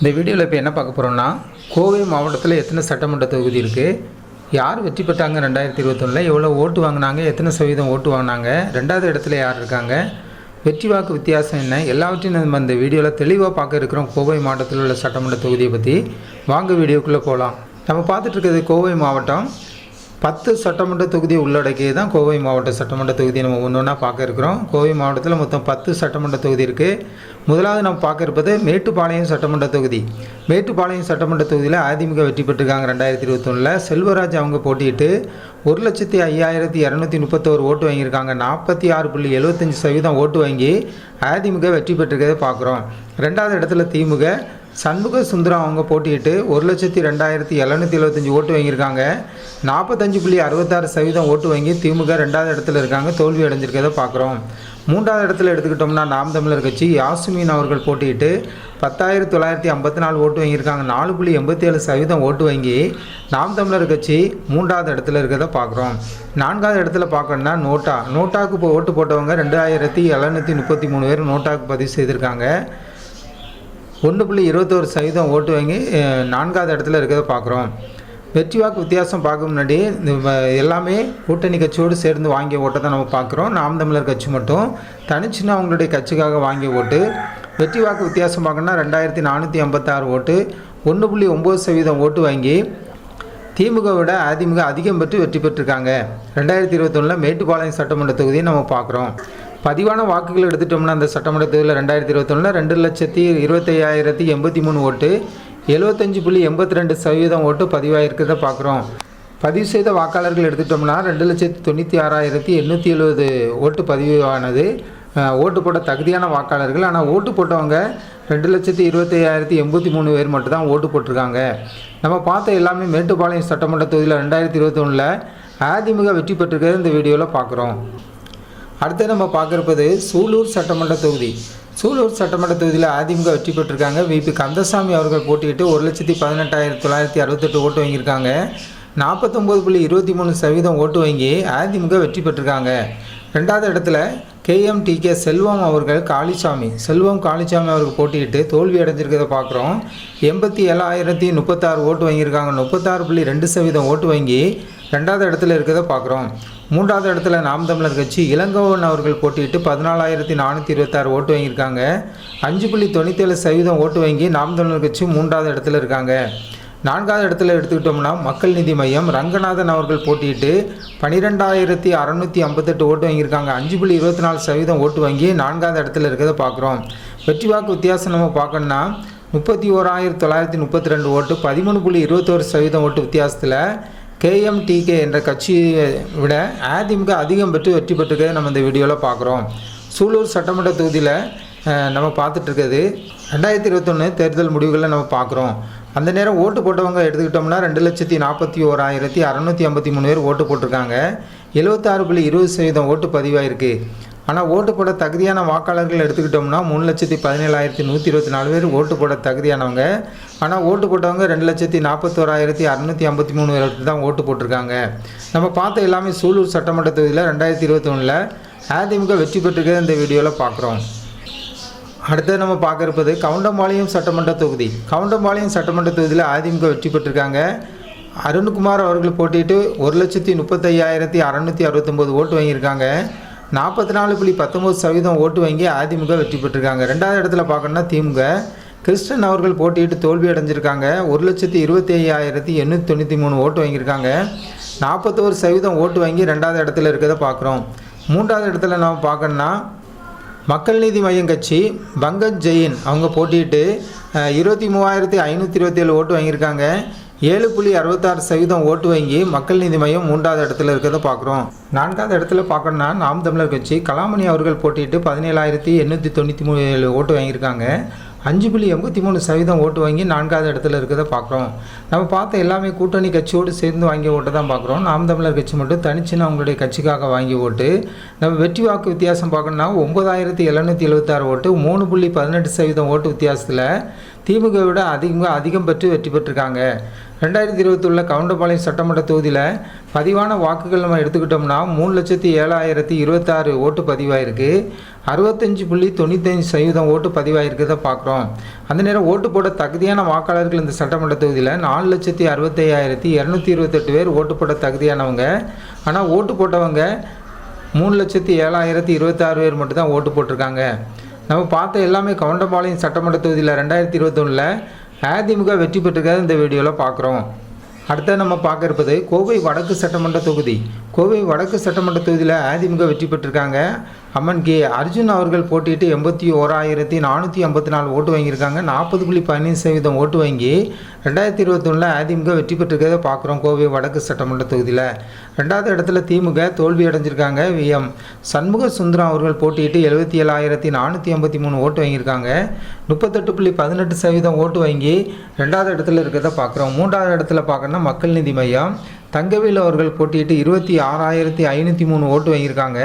இந்த வீடியோவில் இப்போ என்ன பார்க்க போகிறோம்னா, கோவை மாவட்டத்தில் எத்தனை சட்டமன்ற தொகுதி இருக்குது, யார் வெற்றி பெற்றாங்க, 2021 எவ்வளோ ஓட்டு வாங்கினாங்க, எத்தனை சதவீதம் ஓட்டு வாங்கினாங்க, ரெண்டாவது இடத்துல யார் இருக்காங்க, வெற்றி வாக்கு வித்தியாசம் என்ன, எல்லாவற்றையும் நம்ம இந்த வீடியோவில் தெளிவாக பார்க்க இருக்கிறோம். கோவை மாவட்டத்தில் உள்ள சட்டமன்ற தொகுதியை பற்றி வாங்க வீடியோக்குள்ளே போகலாம். நம்ம பார்த்துட்டு இருக்கிறது கோவை மாவட்டம் 10 சட்டமன்ற தொகுதியை உள்ளடக்கிய தான் கோவை மாவட்ட சட்டமன்ற தொகுதியை நம்ம ஒன்று ஒன்றா பார்க்க இருக்கிறோம். கோவை மாவட்டத்தில் மொத்தம் 10 சட்டமன்ற தொகுதி இருக்குது. முதலாவது நம்ம பார்க்க இருப்பது மேட்டுப்பாளையம் சட்டமன்ற தொகுதி. மேட்டுப்பாளையம் சட்டமன்ற தொகுதியில் அதிமுக வெற்றி பெற்றிருக்காங்க. 2021 செல்வராஜ் அவங்க போட்டியிட்டு 1,05,231 ஓட்டு வாங்கியிருக்காங்க. 46.75% ஓட்டு வாங்கி அதிமுக வெற்றி பெற்றிருக்கிறத பார்க்குறோம். ரெண்டாவது இடத்துல திமுக சண்முக சுந்தரம் அவங்க போட்டியிட்டு 1,02,775 ஓட்டு வாங்கியிருக்காங்க. 45.66% ஓட்டு வாங்கி திமுக ரெண்டாவது இடத்துல இருக்காங்க, தோல்வி அடைஞ்சிருக்கிறத பார்க்குறோம். மூன்றாவது இடத்துல எடுத்துக்கிட்டோம்னா நாம் தமிழர் கட்சி யாஸ்மின் அவர்கள் போட்டியிட்டு 10,954 ஓட்டு வாங்கியிருக்காங்க. 4.87% ஓட்டு வாங்கி நாம் தமிழர் கட்சி மூன்றாவது இடத்துல இருக்கிறத பார்க்குறோம். நான்காவது இடத்துல பார்க்கணுன்னா நோட்டாவுக்கு இப்போ ஓட்டு போட்டவங்க 2,733 பேர் நோட்டாவுக்கு பதிவு செய்திருக்காங்க. 1.21% ஓட்டு வாங்கி நான்காவது இடத்துல இருக்கிறத பார்க்குறோம். வெற்றி வாக்கு வித்தியாசம் பார்க்க முன்னாடி எல்லாமே கூட்டணி கட்சியோடு சேர்ந்து வாங்கிய ஓட்டை தான் நம்ம பார்க்குறோம். நாம் தமிழர் கட்சி மட்டும் தனிச்சுன்னா அவங்களுடைய கட்சிக்காக வாங்கிய ஓட்டு. வெற்றி வாக்கு வித்தியாசம் பார்க்கணுன்னா 2,456 ஓட்டு, 1.9% ஓட்டு வாங்கி திமுக விட அதிமுக அதிகம் பெற்று வெற்றி பெற்றிருக்காங்க. 2021 மேட்டுப்பாளையம் சட்டமன்ற தொகுதியை நம்ம பார்க்குறோம். பதிவான வாக்குகள் எடுத்துட்டோம்னா அந்த சட்டமன்ற தொகுதியில் 2021 2,25,083 ஓட்டு, 75.82% ஓட்டு பதிவாகிருக்கிறத பார்க்குறோம். பதிவு செய்த வாக்காளர்கள் எடுத்துட்டோம்னா 2,96,870 ஓட்டு பதிவானது. ஓட்டு போட தகுதியான வாக்காளர்கள், ஆனால் ஓட்டு போட்டவங்க 2,25,083 பேர் மட்டும் தான் ஓட்டு போட்டிருக்காங்க. நம்ம பார்த்த எல்லாமே மேட்டுப்பாளையம் சட்டமன்ற தொகுதியில் 2021 அதிமுக வெற்றி பெற்றிருக்கிறது இந்த வீடியோவில் பார்க்குறோம். அடுத்து நம்ம பார்க்குறது சூலூர் சட்டமன்ற தொகுதி. சூலூர் சட்டமன்ற தொகுதியில் அதிமுக வெற்றி பெற்றிருக்காங்க. விபி கந்தசாமி அவர்கள் போட்டியிட்டு 1,18,968 ஓட்டு வாங்கியிருக்காங்க. 49.23% ஓட்டு வாங்கி அதிமுக வெற்றி பெற்றிருக்காங்க. ரெண்டாவது இடத்துல KMTK செல்வம் காளிசாமி அவர்கள் போட்டியிட்டு தோல்வி அடைஞ்சிருக்கிறத பார்க்குறோம். 87,036 ஓட்டு வாங்கியிருக்காங்க. 36.2% ஓட்டு வாங்கி ரெண்டாவது இடத்துல இருக்கிறத பார்க்குறோம். மூன்றாவது இடத்துல நாம் தமிழர் கட்சி இளங்கோவன் அவர்கள் போட்டியிட்டு 14,426 ஓட்டு வாங்கியிருக்காங்க. 5.97% ஓட்டு வாங்கி நாம் தமிழர் கட்சி மூன்றாவது இடத்துல இருக்காங்க. நான்காவது இடத்துல எடுத்துக்கிட்டோம்னா மக்கள் நீதி மையம் ரங்கநாதன் அவர்கள் போட்டியிட்டு 12,658 ஓட்டு வாங்கியிருக்காங்க. 5.24% ஓட்டு வாங்கி நான்காவது இடத்துல இருக்கிறத பார்க்குறோம். வெற்றி வாக்கு வித்தியாசம் நம்ம பார்க்கணுன்னா 31,932 ஓட்டு, 13.21% ஓட்டு வித்தியாசத்தில் KMTK என்ற கட்சியை விட அதிமுக அதிகம் பெற்று வெற்றி பெற்றிருக்கிறத நம்ம இந்த வீடியோவில் பார்க்குறோம். சூலூர் சட்டமன்ற தொகுதியில் நம்ம பார்த்துட்ருக்கிறது 2021 தேர்தல் முடிவுகளை நம்ம பார்க்குறோம். அந்த நேரம் ஓட்டு போட்டவங்க எடுத்துக்கிட்டோம்னா 2,41,653 பேர் ஓட்டு போட்டிருக்காங்க. 76.20% ஓட்டு பதிவாயிருக்கு. ஆனால் ஓட்டு போட தகுதியான வாக்காளர்கள் எடுத்துக்கிட்டோம்னா 3,17,124 பேர் ஓட்டு போட தகுதியானவங்க. ஆனால் ஓட்டு போட்டவங்க 2,41,653 பேர் தான் ஓட்டு போட்டிருக்காங்க. நம்ம பார்த்த எல்லாமே சூலூர் சட்டமன்ற தொகுதியில் 2021 அதிமுக வெற்றி பெற்றிருக்கிறது இந்த வீடியோவில் பார்க்குறோம். அடுத்து நம்ம பார்க்க இருப்பது கவுண்டம்பாளையம் சட்டமன்ற தொகுதி. கவுண்டம்பாளையம் சட்டமன்ற தொகுதியில் அதிமுக வெற்றி பெற்றிருக்காங்க. அருண்குமார் அவர்கள் போட்டிட்டு 1,35,669 ஓட்டு வாங்கியிருக்காங்க. 44.19% ஓட்டு வாங்கி அதிமுக வெற்றி பெற்றிருக்காங்க. ரெண்டாவது இடத்துல பார்க்கணுன்னா திமுக கிருஷ்ணன் அவர்கள் போட்டிட்டு தோல்வி அடைஞ்சிருக்காங்க. 1,25,893 ஓட்டு வாங்கியிருக்காங்க. 41% ஓட்டு வாங்கி ரெண்டாவது இடத்துல இருக்கிறத பார்க்குறோம். மூன்றாவது இடத்துல நம்ம பார்க்கணுன்னா மக்கள் நீதி மையம் கட்சி பங்கஜ் ஜெயின் அவங்க போட்டிட்டு 23,527 ஓட்டு வாங்கியிருக்காங்க. 7.66% ஓட்டு வாங்கி மக்கள் நீதி மையம் மூன்றாவது இடத்துல இருக்கிறத பார்க்குறோம். நான்காவது இடத்துல பார்க்கணுன்னா நாம் தமிழர் கட்சி கலாமணி அவர்கள் போட்டிட்டு 17,893 ஓட்டு வாங்கியிருக்காங்க. 5.83% ஓட்டு வாங்கி நான்காவது இடத்துல இருக்கிறத பார்க்குறோம். நம்ம பார்த்த எல்லாமே கூட்டணி கட்சியோடு சேர்ந்து வாங்கிய ஓட்டை தான் பார்க்குறோம். நாம் தமிழர் கட்சி மட்டும் தனிச்சுன்னு அவங்களுடைய கட்சிக்காக வாங்கிய ஓட்டு. நம்ம வெற்றி வாக்கு வித்தியாசம் பார்க்கணுன்னா 9,776 ஓட்டு, 3.18% ஓட்டு வித்தியாசத்தில் திமுக விட அதிகம் பெற்று வெற்றி பெற்றிருக்காங்க. 2021 கவுண்டம்பாளையம் சட்டமன்ற தொகுதியில் பதிவான வாக்குகள் நம்ம எடுத்துக்கிட்டோம்னா 3,07,026 ஓட்டு பதிவாயிருக்கு. 65.95% ஓட்டு பதிவாயிருக்கிறத பார்க்குறோம். அந்த நேரம் ஓட்டு போட தகுதியான வாக்காளர்கள் இந்த சட்டமன்ற தொகுதியில் 4,65,228 பேர் ஓட்டு போட தகுதியானவங்க. ஆனால் ஓட்டு போட்டவங்க 3,07,026 பேர் மட்டும்தான் ஓட்டு போட்டிருக்காங்க. நம்ம பார்த்த எல்லாமே கவுண்டம்பாளையம் சட்டமன்ற தொகுதியில் 2021 அதிமுக வெற்றி பெற்றிருக்காது இந்த வீடியோவில் பார்க்குறோம். அடுத்து நம்ம பார்க்க இருப்பது கோவை வடக்கு சட்டமன்ற தொகுதி. கோவை வடக்கு சட்டமன்ற தொகுதியில் அதிமுக வெற்றி பெற்றிருக்காங்க. அம்மன் கே அர்ஜுன் அவர்கள் போட்டிட்டு 81,454 ஓட்டு வாங்கியிருக்காங்க. 40.15% ஓட்டு வாங்கி 2021 அதிமுக வெற்றி பெற்றிருக்கிறத பார்க்குறோம். கோவை வடக்கு சட்டமன்ற தொகுதியில் 2வது இடத்துல திமுக தோல்வி அடைஞ்சிருக்காங்க. VM சண்முக சுந்தரம் அவர்கள் போட்டிட்டு 77,453 ஓட்டு வாங்கியிருக்காங்க. 38.18% ஓட்டு வாங்கி 2வது இடத்துல இருக்கிறத பார்க்குறோம். 3வது இடத்துல பார்க்கணும்னா மக்கள் நீதி மையம் தங்கவேல் அவர்கள் போட்டிட்டு 26,503 ஓட்டு வாங்கியிருக்காங்க.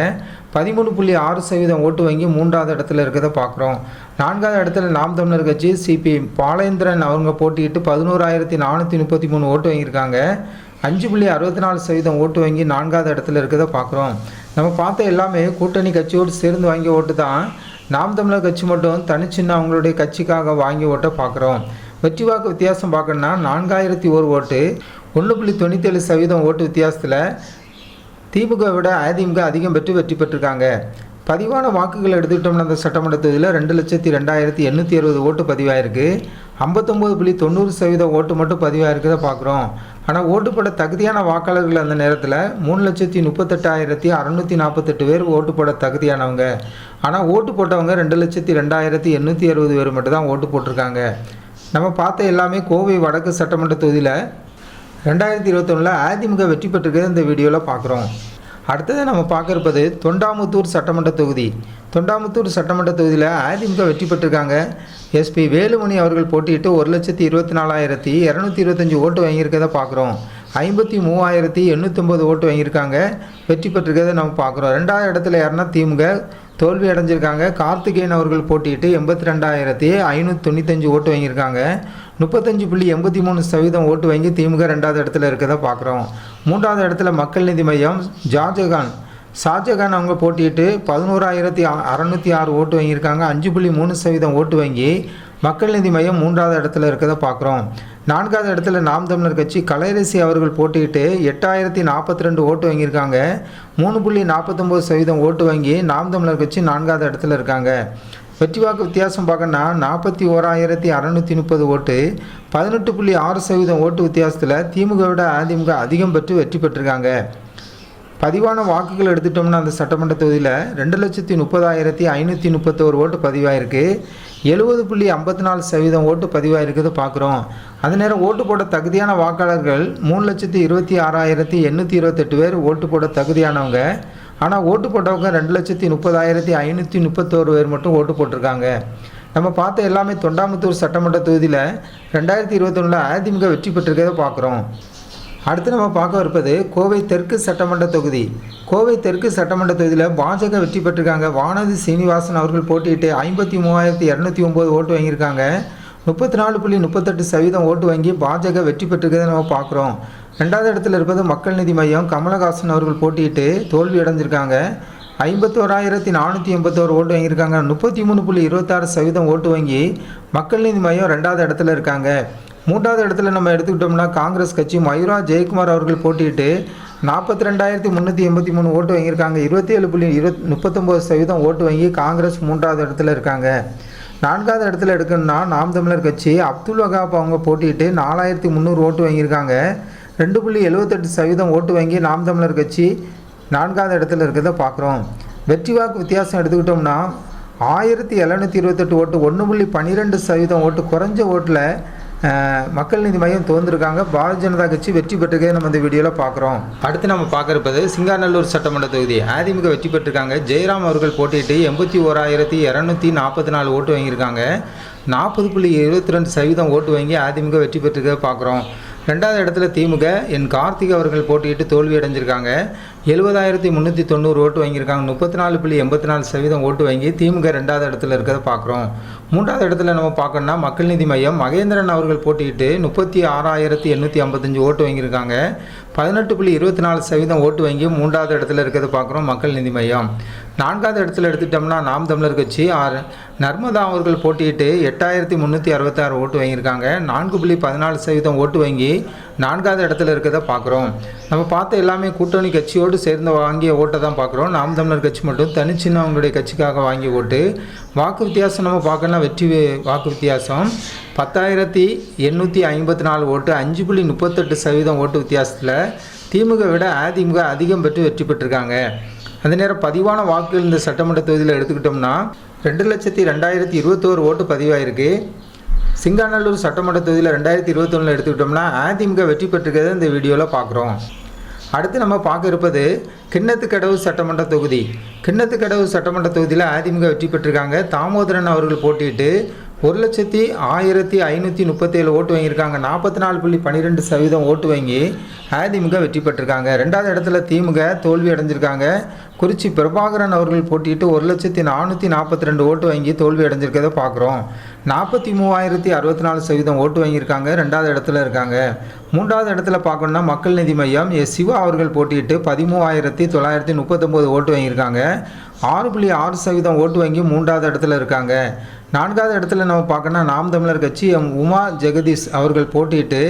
13.6% ஓட்டு வாங்கி 3வது இடத்துல இருக்கிறத பார்க்குறோம். 4வது இடத்துல நாம் தமிழர் கட்சி CP பாலேந்திரன் அவங்க போட்டிட்டு 11,433 ஓட்டு வாங்கியிருக்காங்க. 5.64% ஓட்டு வாங்கி 4வது இடத்துல இருக்கிறத பார்க்குறோம். நம்ம பார்த்த எல்லாமே கூட்டணி கட்சியோடு சேர்ந்து வாங்கிய ஓட்டு தான். நாம் தமிழர் கட்சி மட்டும் தனிச்சின்ன அவங்களுடைய கட்சிக்காக வாங்கிய ஓட்டை பார்க்குறோம். வெற்றி வாக்கு வித்தியாசம் பார்க்கணுன்னா 4,001 ஓட்டு 1.97% ஓட்டு வித்தியாசத்தில் திமுக விட அதிமுக அதிகம் பெற்று வெற்றி பெற்றிருக்காங்க. பதிவான வாக்குகள் எடுத்துக்கிட்டோம்னா அந்த சட்டமன்ற தொகுதியில் 2,02,860 ஓட்டு பதிவாயிருக்கு. 59.90% ஓட்டு மட்டும் பதிவாயிருக்கிறத பார்க்குறோம். ஆனால் ஓட்டு போட தகுதியான வாக்காளர்கள் அந்த நேரத்தில் 3,38,648 பேர் ஓட்டு போட தகுதியானவங்க. ஆனால் ஓட்டு போட்டவங்க 2,02,860 பேர் மட்டும் தான் ஓட்டு போட்டிருக்காங்க. நம்ம பார்த்த எல்லாமே கோவை வடக்கு சட்டமன்ற தொகுதியில் 2021 அதிமுக வெற்றி பெற்றிருக்கிறது இந்த வீடியோவில் பார்க்குறோம். அடுத்தது நம்ம பார்க்க இருப்பது தொண்டாமுத்தூர் சட்டமன்ற தொகுதி. தொண்டாமுத்தூர் சட்டமன்ற தொகுதியில் அதிமுக வெற்றி பெற்றிருக்காங்க. SP வேலுமணி அவர்கள் போட்டிட்டு 1,24,225 ஓட்டு வாங்கியிருக்கிறத பார்க்குறோம். 53,809 ஓட்டு வாங்கியிருக்காங்க. வெற்றி பெற்றிருக்கிறத நம்ம பார்க்குறோம். 2வது இடத்துல யாருன்னா திமுக தோல்வி அடைஞ்சிருக்காங்க. கார்த்திகேயன் அவர்கள் போட்டிட்டு 82,595 ஓட்டு வாங்கியிருக்காங்க. 35.83% ஓட்டு வாங்கி திமுக 2வது இடத்துல இருக்கிறத பார்க்குறோம். 3வது இடத்துல மக்கள் நீதி மையம் ஷாஜகான் அவங்க போட்டிட்டு 11,606 ஓட்டு வாங்கியிருக்காங்க. 5.3% ஓட்டு வாங்கி மக்கள் நீதி மையம் 3வது இடத்துல இருக்கிறத பார்க்குறோம். 4வது இடத்துல நாம் தமிழர் கட்சி கலையரசி அவர்கள் போட்டிட்டு 8,042 ஓட்டு வாங்கியிருக்காங்க. 3.49% ஓட்டு வாங்கி நாம் தமிழர் கட்சி 4வது இடத்துல இருக்காங்க. வெற்றி வாக்கு வித்தியாசம் பார்க்கணுன்னா 41,630 ஓட்டு 18.6% ஓட்டு வித்தியாசத்தில் திமுக விட அதிமுக அதிகம் பெற்று வெற்றி பெற்றிருக்காங்க. பதிவான வாக்குகள் எடுத்துட்டோம்னா அந்த சட்டமன்ற தொகுதியில் 2,30,531 ஓட்டு பதிவாயிருக்கு. 70.54% ஓட்டு பதிவாயிருக்குது பார்க்குறோம். அதே நேரம் ஓட்டு போட தகுதியான வாக்காளர்கள் 3,26,828 பேர் ஓட்டு போட தகுதியானவங்க. ஆனால் ஓட்டு போட்டவங்க 2,30,531 பேர் மட்டும் ஓட்டு போட்டிருக்காங்க. நம்ம பார்த்த எல்லாமே தொண்டாமுத்தூர் சட்டமன்ற தொகுதியில் 2021 அதிமுக வெற்றி பெற்றிருக்கிறத பார்க்குறோம். அடுத்து நம்ம பார்க்க இருப்பது கோவை தெற்கு சட்டமன்ற தொகுதி. கோவை தெற்கு சட்டமன்ற தொகுதியில் பாஜக வெற்றி பெற்றிருக்காங்க. வானதி சீனிவாசன் அவர்கள் போட்டிட்டு 53,209 ஓட்டு வாங்கியிருக்காங்க. 34.38% ஓட்டு வாங்கி பாஜக வெற்றி பெற்றிருக்கிறத நம்ம பார்க்குறோம். 2வது இடத்துல இருப்பது மக்கள் நீதி மையம் கமலஹாசன் அவர்கள் போட்டிட்டு தோல்வி அடைஞ்சிருக்காங்க. 51,481 ஓட்டு வாங்கியிருக்காங்க. 33.26% ஓட்டு வாங்கி மக்கள் நீதி மையம் 2வது இடத்துல இருக்காங்க. 3வது இடத்துல நம்ம எடுத்துக்கிட்டோம்னா காங்கிரஸ் கட்சி மயூரா ஜெயக்குமார் அவர்கள் போட்டிட்டு 42,383 ஓட்டு வாங்கியிருக்காங்க. 27.39% ஓட்டு வாங்கி காங்கிரஸ் 3வது இடத்துல இருக்காங்க. 4வது இடத்துல எடுக்கணும்னா நாம் தமிழர் கட்சி அப்துல் வகாப் அவங்க போட்டிட்டு 4,300 ஓட்டு வாங்கியிருக்காங்க. 2.78% ஓட்டு வாங்கி நாம் தமிழர் கட்சி 4வது இடத்துல இருக்கிறத பார்க்குறோம். வெற்றி வாக்கு வித்தியாசம் எடுத்துக்கிட்டோம்னா 1,728 ஓட்டு 1.12% ஓட்டு குறைஞ்ச ஓட்டில் மக்கள் நீதி மையம் தோன்றிருக்காங்க. பாரதிய ஜனதா கட்சி வெற்றி பெற்றிருக்கே நம்ம இந்த வீடியோவில் பார்க்குறோம். அடுத்து நம்ம பார்க்க இருப்பது சிங்காநல்லூர் சட்டமன்ற தொகுதி. அதிமுக வெற்றி பெற்றிருக்காங்க. ஜெயராம் அவர்கள் போட்டிட்டு 81,244 ஓட்டு வாங்கியிருக்காங்க. 40.22% ஓட்டு வாங்கி அதிமுக வெற்றி பெற்றிருக்க பார்க்குறோம். ரெண்டாவது இடத்துல திமுக என் கார்த்திக் அவர்கள் போட்டியிட்டு தோல்வி அடைஞ்சிருக்காங்க. 70,390 ஓட்டு வாங்கியிருக்காங்க. 34.84% ஓட்டு வாங்கி திமுக ரெண்டாவது இடத்துல இருக்கிறத பார்க்குறோம். மூன்றாவது இடத்துல நம்ம பார்க்கணும்னா மக்கள் நீதி மையம் மகேந்திரன் அவர்கள் போட்டியிட்டு 36,855 ஓட்டு வாங்கியிருக்காங்க. 18.24% ஓட்டு வாங்கி மூன்றாவது இடத்துல இருக்கிறத பார்க்குறோம் மக்கள் நீதி மையம். நான்காவது இடத்துல எடுத்துட்டோம்னா நாம் தமிழர் கட்சி நர்மதா அவர்கள் போட்டியிட்டு 8,366 ஓட்டு வாங்கியிருக்காங்க. 4.14% ஓட்டு வாங்கி நான்காவது இடத்துல இருக்கிறத பார்க்குறோம். நம்ம பார்த்த எல்லாமே கூட்டணி கட்சியோடு சேர்ந்து வாங்கிய ஓட்டை தான் பார்க்குறோம். நாம் தமிழர் கட்சி மட்டும் தனிச்சின்ன அவங்களுடைய கட்சிக்காக வாங்கிய ஓட்டு. வாக்கு வித்தியாசம் நம்ம பார்க்கணும். வெற்றி வாக்கு வித்தியாசம் 10,854 ஓட்டு, 5.38% ஓட்டு வித்தியாசத்தில் திமுக விட அதிமுக அதிகம் பெற்று வெற்றி பெற்றிருக்காங்க. அதே நேரம் பதிவான வாக்குகள் இந்த சட்டமன்ற தொகுதியில் எடுத்துக்கிட்டோம்னா 2,02,021 ஓட்டு பதிவாயிருக்கு. சிங்காநல்லூர் சட்டமன்ற தொகுதியில் 2021 எடுத்துக்கிட்டோம்னா அதிமுக வெற்றி பெற்றிருக்கிறத இந்த வீடியோவில் பார்க்குறோம். அடுத்து நம்ம பார்க்க இருப்பது கிண்ணத்துக்கடவு சட்டமன்ற தொகுதி. கிண்ணத்துக்கடவு சட்டமன்ற தொகுதியில் அதிமுக வெற்றி பெற்றிருக்காங்க. தாமோதரன் அவர்கள் போட்டியிட்டு 1,01,537 ஓட்டு வாங்கியிருக்காங்க. 44.12% ஓட்டு வாங்கி அதிமுக வெற்றி பெற்றிருக்காங்க. ரெண்டாவது இடத்துல திமுக தோல்வி அடைஞ்சிருக்காங்க. குறிச்சி பிரபாகரன் அவர்கள் போட்டியிட்டு 1,04,442 ஓட்டு வாங்கி தோல்வி அடைஞ்சிருக்கிறத பார்க்குறோம். 43,064% ஓட்டு வாங்கியிருக்காங்க. ரெண்டாவது இடத்துல இருக்காங்க. மூன்றாவது இடத்துல பார்க்கணுன்னா மக்கள் நீதி மையம் சிவா அவர்கள் போட்டியிட்டு 13,939 ஓட்டு வாங்கியிருக்காங்க. 6.6% ஓட்டு வாங்கி மூன்றாவது இடத்துல இருக்காங்க. நான்காவது இடத்துல நம்ம பார்க்கணும்னா நாம் தமிழர் கட்சி உமா ஜெகதீஷ் அவர்கள் போட்டியிட்டு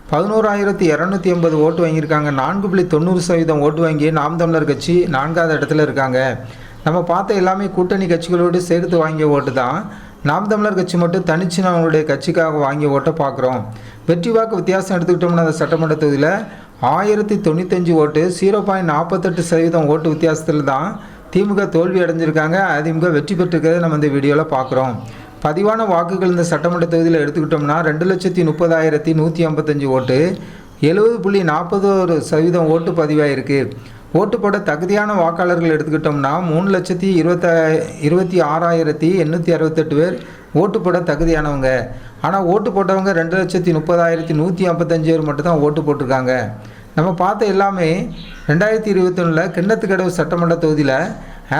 11,280 ஓட்டு வாங்கியிருக்காங்க. 4.90% ஓட்டு வாங்கி நாம் தமிழர் கட்சி நான்காவது இடத்துல இருக்காங்க. நம்ம பார்த்த எல்லாமே கூட்டணி கட்சிகளோடு சேர்த்து வாங்கிய ஓட்டு தான். நாம் தமிழர் கட்சி மட்டும் தனிச்சு அவங்களுடைய கட்சிக்காக வாங்கிய ஓட்டை பார்க்குறோம். வெற்றி வாக்கு வித்தியாசம் எடுத்துக்கிட்டோம்னா அந்த சட்டமன்ற தொகுதியில் 1,095 ஓட்டு, 0.48% ஓட்டு வித்தியாசத்தில் தான் திமுக தோல்வி அடைஞ்சிருக்காங்க. அதிமுக வெற்றி பெற்றிருக்கிறத நம்ம இந்த வீடியோவில் பார்க்குறோம். பதிவான வாக்குகள் இந்த சட்டமன்ற தொகுதியில் எடுத்துக்கிட்டோம்னா 2,30,155 ஓட்டு, 70.41% ஓட்டு பதிவாயிருக்கு. ஓட்டு போட தகுதியான வாக்காளர்கள் எடுத்துக்கிட்டோம்னா 3,26,868 பேர் ஓட்டு போட தகுதியானவங்க. ஆனால் ஓட்டு போட்டவங்க 2,30,155 பேர் மட்டும்தான் ஓட்டு போட்டிருக்காங்க. நம்ம பார்த்த எல்லாமே 2021 கிண்ணத்துக்கடவு சட்டமன்ற தொகுதியில்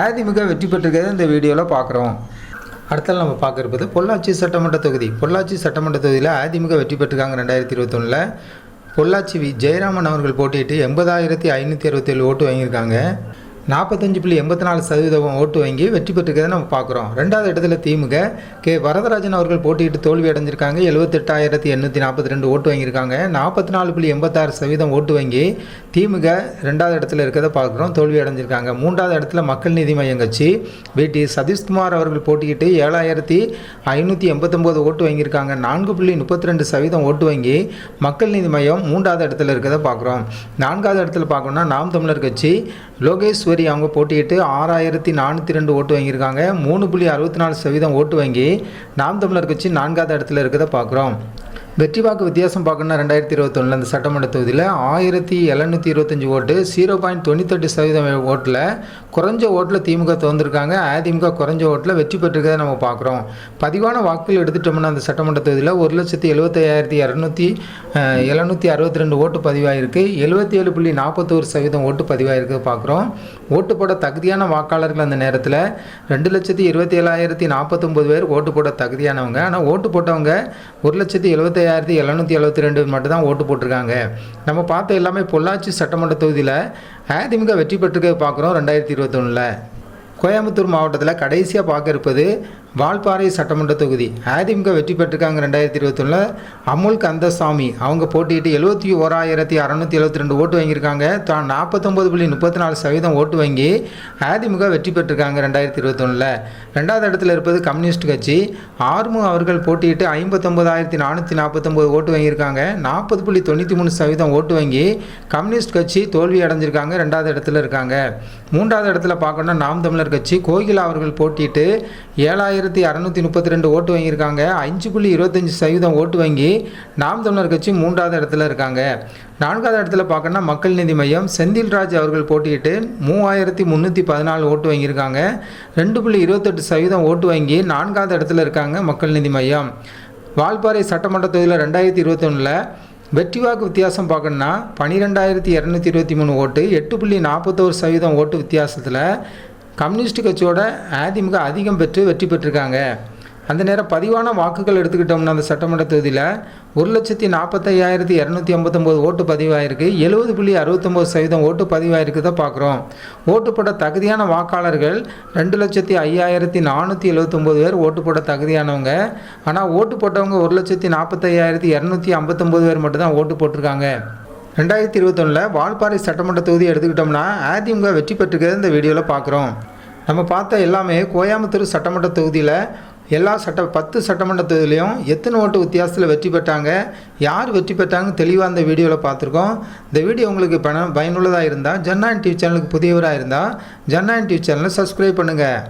அதிமுக வெற்றி பெற்றிருக்கிறத இந்த வீடியோவில் பார்க்குறோம். அடுத்தது நம்ம பார்க்க இருப்பது பொள்ளாச்சி சட்டமன்ற தொகுதி. பொள்ளாச்சி சட்டமன்ற தொகுதியில் அதிமுக வெற்றி பெற்றிருக்காங்க. 2021 பொள்ளாச்சி ஜெயராமன் அவர்கள் போட்டியிட்டு 80,567 ஓட்டு வாங்கியிருக்காங்க. 45.84% ஓட்டு வாங்கி வெற்றி பெற்றிருக்கிறத நம்ம பார்க்குறோம். ரெண்டாவது இடத்துல திமுக வரதராஜன் அவர்கள் போட்டியிட்டு தோல்வி அடைஞ்சிருக்காங்க. 78,842 ஓட்டு வாங்கியிருக்காங்க. 44.86% ஓட்டு வாங்கி திமுக ரெண்டாவது இடத்துல இருக்கிறத பார்க்குறோம். தோல்வி அடைஞ்சிருக்காங்க. மூன்றாவது இடத்துல மக்கள் நீதி மையம் கட்சி VT சதீஷ்குமார் அவர்கள் போட்டியிட்டு 7,589 ஓட்டு வாங்கியிருக்காங்க. 4.32% ஓட்டு வாங்கி மக்கள் நீதி மையம் மூன்றாவது இடத்துல இருக்கிறத பார்க்குறோம். நான்காவது இடத்துல பார்க்கணும்னா நாம் தமிழர் கட்சி லோகேஸ்வரி அவங்க போட்டியிட்டு 6,402 ஓட்டு வாங்கியிருக்காங்க. 3.64% ஓட்டு வாங்கி நாம் தமிழர் கட்சி நான்காவது இடத்துல இருக்கிறத பார்க்குறோம். வெற்றி வாக்கு வித்தியாசம் பார்க்கணுன்னா 2021 அந்த சட்டமன்ற தொகுதியில் 1,725 ஓட்டு, 0.98% ஓட்டில் குறைஞ்ச ஓட்டில் திமுக தோன்றிருக்காங்க. அதிமுக குறைஞ்ச ஓட்டில் வெற்றி பெற்றிருக்கிறத நம்ம பார்க்குறோம். பதிவான வாக்குகள் எடுத்துட்டோம்னா அந்த சட்டமன்ற தொகுதியில் 1,75,762 ஓட்டு பதிவாயிருக்கு. 77.41% ஓட்டு பதிவாயிருக்கு பார்க்குறோம். ஓட்டு போட தகுதியான வாக்காளர்கள் அந்த நேரத்தில் 2,27,049 பேர் ஓட்டு போட தகுதியானவங்க. ஆனால் ஓட்டு போட்டவங்க 1,75,772 மட்டும் தான் ஓட்டு போட்டிருக்காங்க. நம்ம பார்த்த எல்லாமே பொள்ளாச்சி சட்டமன்ற தொகுதியில் அதிமுக வெற்றி பெற்றிருக்க பார்க்குறோம். 2021 கோயம்புத்தூர் மாவட்டத்தில் கடைசியாக பார்க்க இருப்பது வால்பாறை சட்டமன்ற தொகுதி. அதிமுக வெற்றி பெற்றிருக்காங்க. 2021 அமுல் கந்தசாமி அவங்க போட்டியிட்டு 71,672 ஓட்டு வாங்கியிருக்காங்க. 49.34% ஓட்டு வாங்கி அதிமுக வெற்றி பெற்றிருக்காங்க. 2021 ரெண்டாவது இடத்துல இருப்பது கம்யூனிஸ்ட் கட்சி. ஆர்மு அவர்கள் போட்டியிட்டு 59,449 ஓட்டு வாங்கியிருக்காங்க. 40.93% ஓட்டு வாங்கி கம்யூனிஸ்ட் கட்சி தோல்வி அடைஞ்சிருக்காங்க. ரெண்டாவது இடத்துல இருக்காங்க. மூன்றாவது இடத்துல பார்க்கணும்னா நாம் தமிழர் கட்சி கோகிலா அவர்கள் போட்டியிட்டு 7,632 ஓட்டு வாங்கியிருக்காங்க. 5.25% ஓட்டு வாங்கி நாம் தமிழர் கட்சி மூன்றாவது இடத்துல இருக்காங்க. நான்காவது இடத்துல பார்க்கணும்னா மக்கள் நீதி மையம் செந்தில்ராஜ் அவர்கள் போட்டியிட்டு 3,314 ஓட்டு வாங்கியிருக்காங்க. 2.28% ஓட்டு வாங்கி நான்காவது இடத்துல இருக்காங்க மக்கள் நீதி மையம். வால்பாறை சட்டமன்ற தொகுதியில் 2021 வெற்றி வாக்கு வித்தியாசம் பார்க்கணுன்னா 12,223 ஓட்டு 8.41% ஓட்டு வித்தியாசத்தில் கம்யூனிஸ்ட் கட்சியோட அதிமுக அதிகம் பெற்று வெற்றி பெற்றிருக்காங்க. அந்த நேரம் பதிவான வாக்குகள் எடுத்துக்கிட்டோம்னா அந்த சட்டமன்ற தொகுதியில் 1,45,259 ஓட்டு பதிவாயிருக்கு. 70.69% ஓட்டு பதிவாயிருக்கு தான் பார்க்குறோம். ஓட்டு போட தகுதியான வாக்காளர்கள் 2,05,479 பேர் ஓட்டு போட தகுதியானவங்க. ஆனால் ஓட்டு போட்டவங்க 1,45,259 பேர் மட்டும்தான் ஓட்டு போட்டிருக்காங்க. 2021 வால்பாறை சட்டமன்ற தொகுதி எடுத்துக்கிட்டோம்னா அதிமுக வெற்றி பெற்றிருக்கிறது இந்த வீடியோவில் பார்க்குறோம். நம்ம பார்த்த எல்லாமே கோயம்புத்தூர் சட்டமன்ற தொகுதியில் 10 சட்டமன்ற தொகுதியிலையும் எத்தனை ஓட்டு வித்தியாசத்தில் வெற்றி பெற்றாங்க, யார் வெற்றி பெற்றாங்க தெளிவாக இந்த வீடியோவில் பார்த்துருக்கோம். இந்த வீடியோ உங்களுக்கு பயனுள்ளதாக இருந்தால் ஜனநாயகம் டிவி சேனலுக்கு புதியவராக இருந்தால் ஜனநாயகம் டிவி சேனலை சப்ஸ்கிரைப் பண்ணுங்கள்.